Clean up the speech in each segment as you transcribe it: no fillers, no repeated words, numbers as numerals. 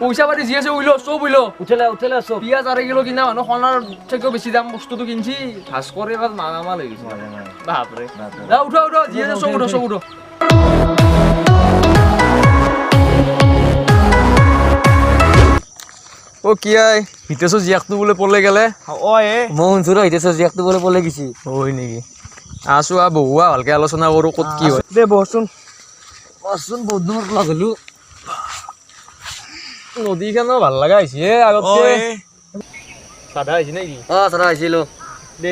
পয়সা পাতি যি আছে উইলো সব উইলো উঠেলে সব পিঁয়াজ 2 কিলো কিনা মানুহ খনার থেকেও বেশি দাম বস্তুটো কিনছি ভাস করে এবার মাল হয়ে গেছে বাপরে যা উঠো যি আছে সব উঠো ও কি আই হিতেছ জিয়াকটো বলে পড়লে গেলে মোহন চুরা হইতেছে জিয়াকটো বলে পলে গেছি ওই নাকি আসো বহুয়া ভালকে আলোচনা কৰো কত কি হয় দে বসুন বহুত দিন লাগলো নদীখানো ভাল লাগা হৈছে আগতকে সাদা হৈছে নেকি সাদা হৈছিল দে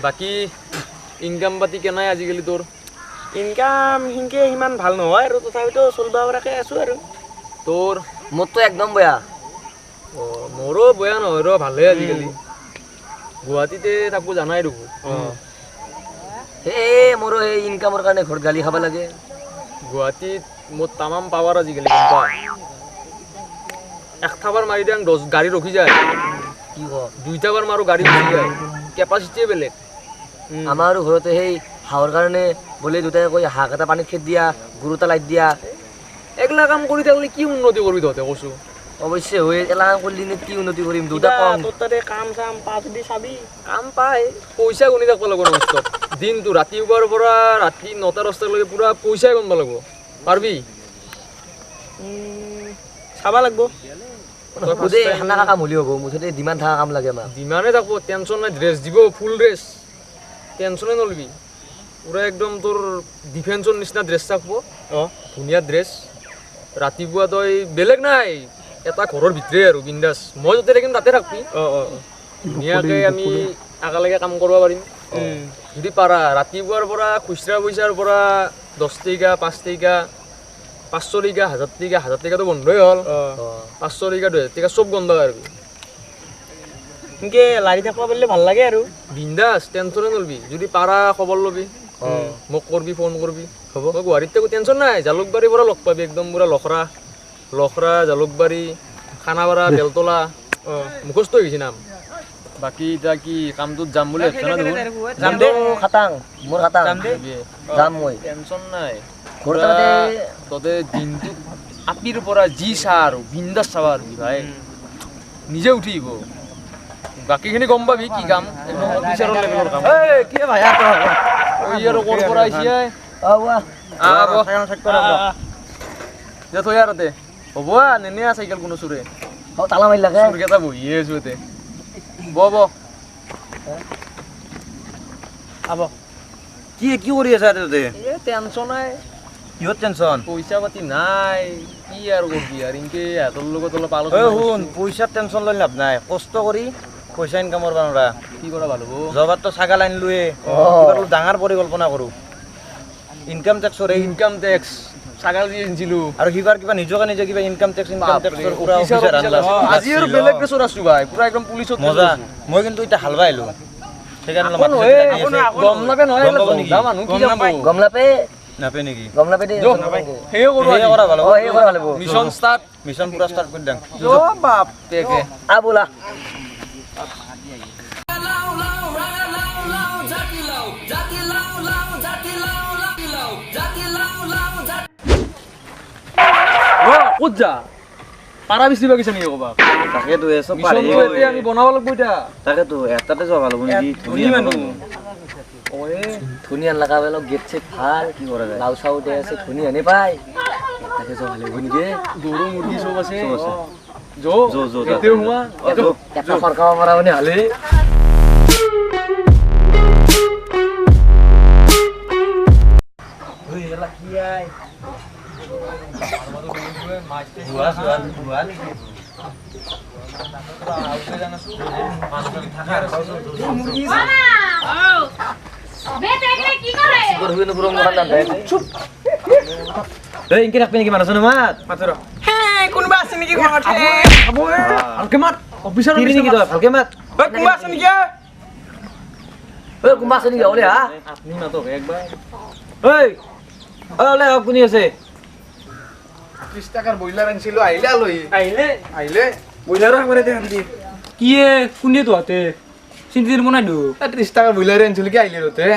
বাকি ইনকাম পাতি কেনাই আজিকালি তোৰ ইনকাম হিংকে ইমান ভাল নহয় আৰু তথাপিতো চলবা পৰাকে আছো আৰু তোৰ মোৰতো একদম বেয়া মোৰো বেয়া নহয় ৰ ভালে আজিকালি গুৱাহাটীতে থাকো জানাই দেখো মোৰো এই ইনকামৰ কাৰণে ঘৰত গালি খাব লাগে গুৱাহাটীত মোৰ তামাম পাৱাৰ আজিকালি গম পা এক থাবাৰ মাৰি দিয়াং 10 গাড়ী ৰখি যায় কি ক দুইটা বাৰ মাৰো গাড়ী ৰখি যায় কেপাচিটিয়ে বেলেগ আমাৰ ঘৰতে সেই হাওৰ কাৰণে বলে দুটাই কৈ হাক এটা পানীত খেত দিয়া গুৰু এটা লাইট দিয়া এগলা কাম কৰি থাকলে কি উন্নতি কৰিবি তহঁতে কৈছো অৱশ্যে হৈ এলা কাম কৰিলি কি উন্নতি কৰিম দুটা কম তোৰ তাতে কাম চাম পা যদি চাবি কাম পাই পইচা গুনি থাকিব লাগিব বস্তু দিনটো ৰাতিপুৱাৰ পৰা ৰাতি 9টা 10টালৈকে পুৰা পইচাই গণব লাগিব পাৰবি চাবা লাগিব খুদে খানা কাম হলি হ'ব মুঠতে ডিমাণ্ড থকা কাম লাগে আমাক ডিমাণ্ডে থাকব টেনচন নাই ড্ৰেছ দিব ফুল ড্ৰেছ টেনচনে নলবি পুৰা একদম তোৰ ডিফেন্সৰ নিচিনা ড্ৰেছ থাকব ধুনীয়া ড্ৰেছ ৰাতিপুৱা তই বেলেগ নাই এটা ঘৰৰ ভিতৰে আৰু বিন্দাস মই য'তে থাকিম তাতে থাকবি ধুনীয়াকৈ আমি আগালৈকে কাম কৰিব পাৰিম যদি পাৰা ৰাতিপুৱাৰ পৰা খুচৰা পইচাৰ পৰা 10 টকা 5 টকা 500 টকা 1000 টকাটো বন্ধই হ'ল 500 টকা 2000 টকা চব বন্ধ কৰিবি এনেকে লাৰি থাকিব পাৰিলে ভাল লাগে আৰু বিন্দাস টেনচনে নলবি যদি পাৰা খবৰ লবি মোক কৰবি ফোন কৰবি হ'ব মই গুৱাহাটীত থাকো টেনচন নাই জালুকবাৰীৰ পৰা লগ পাবি একদম পুৰা লখৰা জালুকবাৰী খানাপাৰা বেলতলা মুখস্থ হৈ গৈছে নাম বাকী এতিয়া কি কামটোত যাম বুলি ভাবছা না দেখোন যাম দে খাটাং মোৰ খাটাং যাম মই টেনচন নাই ঘৰতে ততে দিনটো আপিৰ পৰা যি চা আৰু বিন্দাস চাবা আৰু ভাই নিজে উঠিব বাকীখিনি গম পাবি কি কাম একদম অফিচাৰৰ লেভেলৰ কাম কি ভাই ওই আৰু ক'ৰ পৰা আহিছে দে থৈ আৰতে হ'ব নেনে চাইকেল কোনো চুৰে তালা মাৰি লাগে চুৰকেইটা বহিয়ে আছো এতে ব কি কৰি আছা তাতে টেনচন নাই কিহত টেনচন পইচা পাতি নাই কি আৰু কৰবি আৰু ইনকে হাতৰ লগত অলপ শুন পইচাৰ টেনচন লৈ লাভ নাই কষ্ট কৰি পইচা ইনকাম কৰিব নোৱাৰা কি কৰা ভাল হ'ব জবাবতো ছাগাল আনিলোৱে ডাঙৰ পৰিকল্পনা কৰোঁ ইনকাম টেক্স ছাগাল যি আনিছিলোঁ আৰু সিবাৰ কিবা নিজে কিবা ইনকাম টেক্সৰ পুৰা অফিচাৰ আনলা আজি আৰু বেলেগ প্ৰেছৰ আছো ভাই পুৰা একদম পুলিচত মজা মই কিন্তু এতিয়া হালবা আহিলোঁ সেইকাৰণে গম নাপে নহয় গম নাপে নেকি সেয়ে কৰা ভাল হ'ব মিছন পুৰা ষ্টাৰ্ট কৰি দিম বাপ বোলা ক'ত যা পাৰা বেচিব গৈছে নেকি ক'বা তাকেতো চব আমি বনাব লাগিব এতিয়া তাকেতো এটাতে যোৱা ভাল হ'ব নেকি ধুনীয়া লগা অলপ গেট চেট ভাল কি কৰা যায় লাও চাও দে আছে ধুনীয়া আনি পাই তাকে যোৱা ভাল হ'ব নেকি গৰু মুৰ্গী চব আছে এটা সৰকাব পৰা মানে ভালে ইনকে ৰাখবে নাকি মানুষ মাত কোনোবা আছে নেকি ভালকে মাত অফিচাৰ নেকি ভালকে মাত কোনোবা আছে নেকি কোনোবা আছে নেকি ওলে হা আপনি মাতক একবাৰ ওলে কোনি আছে 30 টাকাৰ বইলাৰ আনছিল আইলে আইলে বইলাৰ আমাৰে দেখাম দি কি কোনে তো হাতে চিন্তিৰ বনাই দু 30 টাকার বইলার আনছিল কি আইলে রতে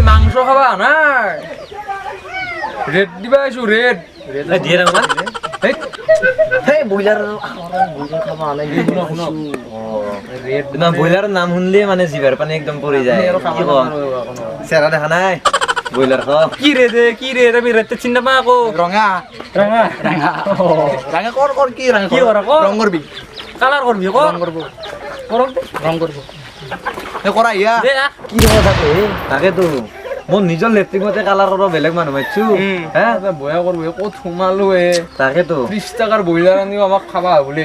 মাংস খাবা নাই রেড দিবা আইছো রেড দিয়ে রাখবা এই এই ব্ৰইলাৰ খাব আলাই শুনো শুনো ৰেড না ব্ৰইলাৰৰ নাম শুনলে মানে জিভাৰ পানী একদম পৰি যায় কি কওঁ চেৰা দেখা নাই ব্ৰইলাৰ খাওঁ কি ৰে আমি ৰেতে চিন্তা পা আকৌ ৰঙা ৰাঙা ৰাঙা কৰ কি ৰাঙা কি কৰা কৰ? ৰং কৰবি কালাৰ কৰবি আকৌ ৰং কৰব কৰক ৰং কৰব এ কৰা ইয়া দে আ কি কথা কয় তাকেতো মোৰ নিজৰ লেট্ৰিনতে কালাৰ কৰা বেলেগ মানুহ মাতছো হে বয়া করবো কত সোমালো এ তাকেতো 30 টাকার বইলার আনিও আমাক খাবা বলে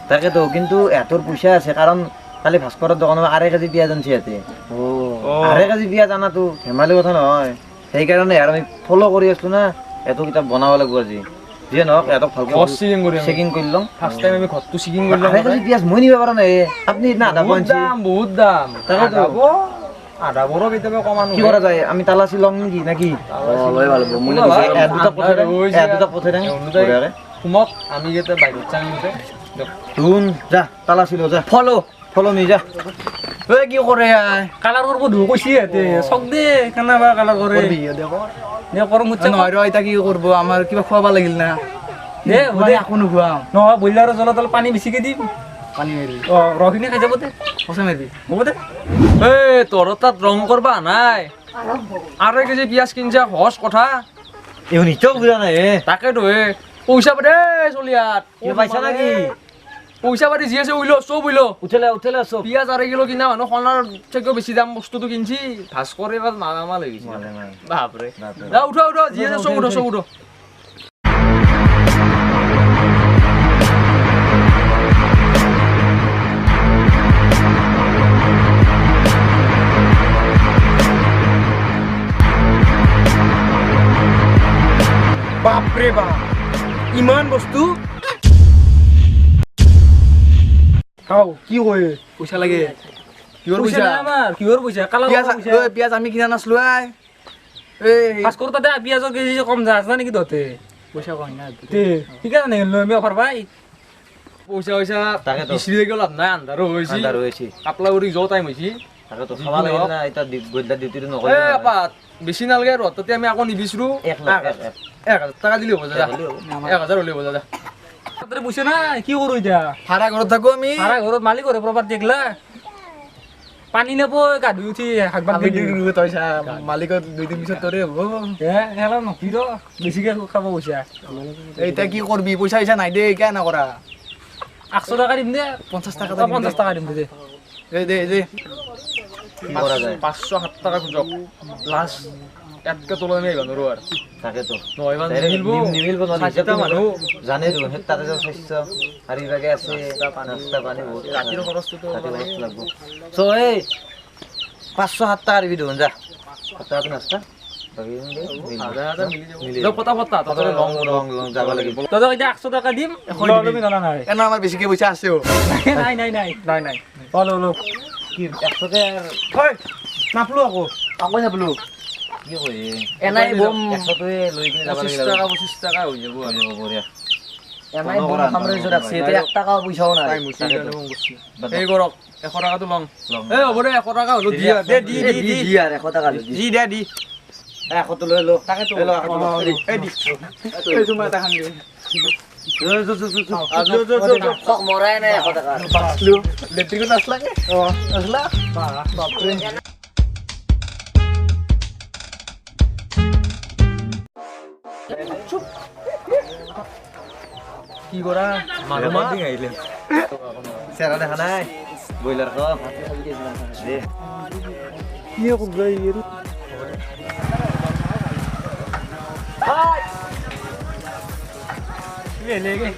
তাকেতো কিন্তু এহঁতৰ পইচা আছে কাৰণ কালি ভাস্কৰৰ দোকানত 2 কেজি পিঁয়াজ আনছে ইয়াতে 2 কেজি পিঁয়াজ আনাতো ধেমালি কথা নহয় সেইকাৰণে আৰু আমি ফলো কৰি আছো না এটো কিতাপ বনাব লাগিব আজি যিয়ে নহওক এহঁতক ভালকৈ চেকিং করি চেকিং কৰি লওঁ ফাৰ্স্ট টাইম আমি ঘৰটো চেকিং কৰলাম 2 কেজি পিঁয়াজ মই নিব পাৰা নাই আপুনি না আধা বহুত পঞ্চি দাম বহুত দাম তাকেতো। আধা বড় কেতিয়াবা কমানো কি কৰা যায় আমি তালাচি ল'ম নেকি নাকি লৈ ভাল হ'ব মই দুটা পঠাই দিম বঢ়িয়াকৈ তোমাক আমি যেতে বাইরে চাইতে শুন যা তালাচি ল যা ফলো মি যা ঐ কি কৰে কালাৰ কৰব ধু কইছি এতে চক দে খানা বা কালাৰ কৰে কৰবি দেখো নে কৰম মুচ্ছা নহয় ৰ এতিয়া কি কৰিব আমাৰ কিবা খুৱাব লাগিল না দে মই একো নোখোৱাম নহয় বইলাৰ জলত অলপ পানি বেছিকে দিম পানী মাৰিবি অ ৰখিনি খাই যাব দে সঁচা মাৰিবি হ'ব দে এ তোর তাত রং করবা নাই আর কেজি পিঁয়াজ কিনছা হস কথা এই নিশ্চয় বুজা নাই তাকেতো এ পয়সা পাতি চলিয়াত পাইছা নাকি পয়সা পাতি যি আছে উইলো চব উইলো উঠেলে চব পিঁয়াজ 2 কিলো কিনা মানুহ সোণার থেকেও বেশি দাম বস্তুটো কিনছি ভাস্কর এবার মালামাল হয়ে গেছে বাপরে যা উঠো উঠো যি আছে সব উঠো সব উঠো বাপৰে বাপ ইমান বস্তু খাও কি কয় পইচা লাগে কিহৰ পইচা পইচা নাই আমাৰ কিহৰ পইচা কালাৰ পিঁয়াজ পইচা ঐ পিঁয়াজ আমি কিনা নাছিলো এই পাঁচ কৰোঁ তাতে পিঁয়াজৰ কেজি কম যা আছে নেকি তহঁতে পইচা কয় না তে ঠিক আছে নে লৈ আমি অফার পাই পয়সা পয়সা তাকেতো। বিচি দিয়ে লাভ নাই আন্ধারও হয়েছি আন্ধাৰ হৈছে কাপলা কৰি যোৱা টাইম হৈছে তাকেতো খাব লাগিল না এতিয়া গধূলা ডিউটিটো এ নকৰিলে আপাত বেছি নালাগে আৰু তাতে আমি আকৌ নিবিচাৰো 1000 টাকা দিলে হ'ব দাদা 1000 হলে হ'ব দাদা তাতে পইচা নাই কি কৰোঁ এতিয়া ভাড়া ঘৰত থাকো আমি ভাড়া ঘৰত মালিকৰে প্ৰপাৰ্টি একলা পানী নাপয় গা ধুই উঠি শাক পাত আমি দিলো তই চা মালিকত 2 দিন পিছত তোৰে হ'ব হেলা নকৰি ৰ বেছিকে খাব পইচা এতিয়া কি কৰবি পইচা পইচা নাই দে কিয় নকৰা 800 টাকা দিম দে 50 টাকা 50 টাকা দিম দে দে কি কৰা যায় 500-7 টাকা খুঁজক লাষ্ট এতকে তোলা নেই বানো আর তাকেতো নয় বান নিমিলবো নিমিলব সাতটা মানুহ জানে তো তাতে যাও স্বাস্থ্য আর ইভাগে আছে নাস্তা পানি বহুত রাতির খরচটো তো রাতি বহুত লাগবো সো এই 500-7 টাকার ভিডিও যা 7 টাকা নাস্তা কথা লং যাব লাগিব তহঁতক এতিয়া 800 টাকা দিম লবি নলা নাই এনে আমাৰ বেছিকে পইচা আছেও নাই নাই নাই নাই নাই ল কি 100 কে হয় নাপলো আকৌ নাপলো কি কই এনাই বম 100 টোৱে লৈ কিনে যাব 25 লাগিব টাকা 25 টাকা হৈ যাব আর বঢ়িয়া এনাই বম সাম্ৰাজ্য রাখছে এতে 1 টাকাও পইচাও নাই টাইম হইছে এই করক 100 টাকা তো লং এই হ'ব দে 100 টাকা হলো দি দে দি আর 100 টাকা দি দে দি 100 টো লৈ লো তাকে তো এই দি এই তোমার টাকা দি কক মৰাই নাই 100 টাকা পাছলো লেট্ৰিকত আসলাকে আসলা বাপৰে কি কৰা মানুহ আইলে চেৰা দেখা নাই ব্ৰইলাৰ খাও দে কি কৰিব ইয়ে লে লে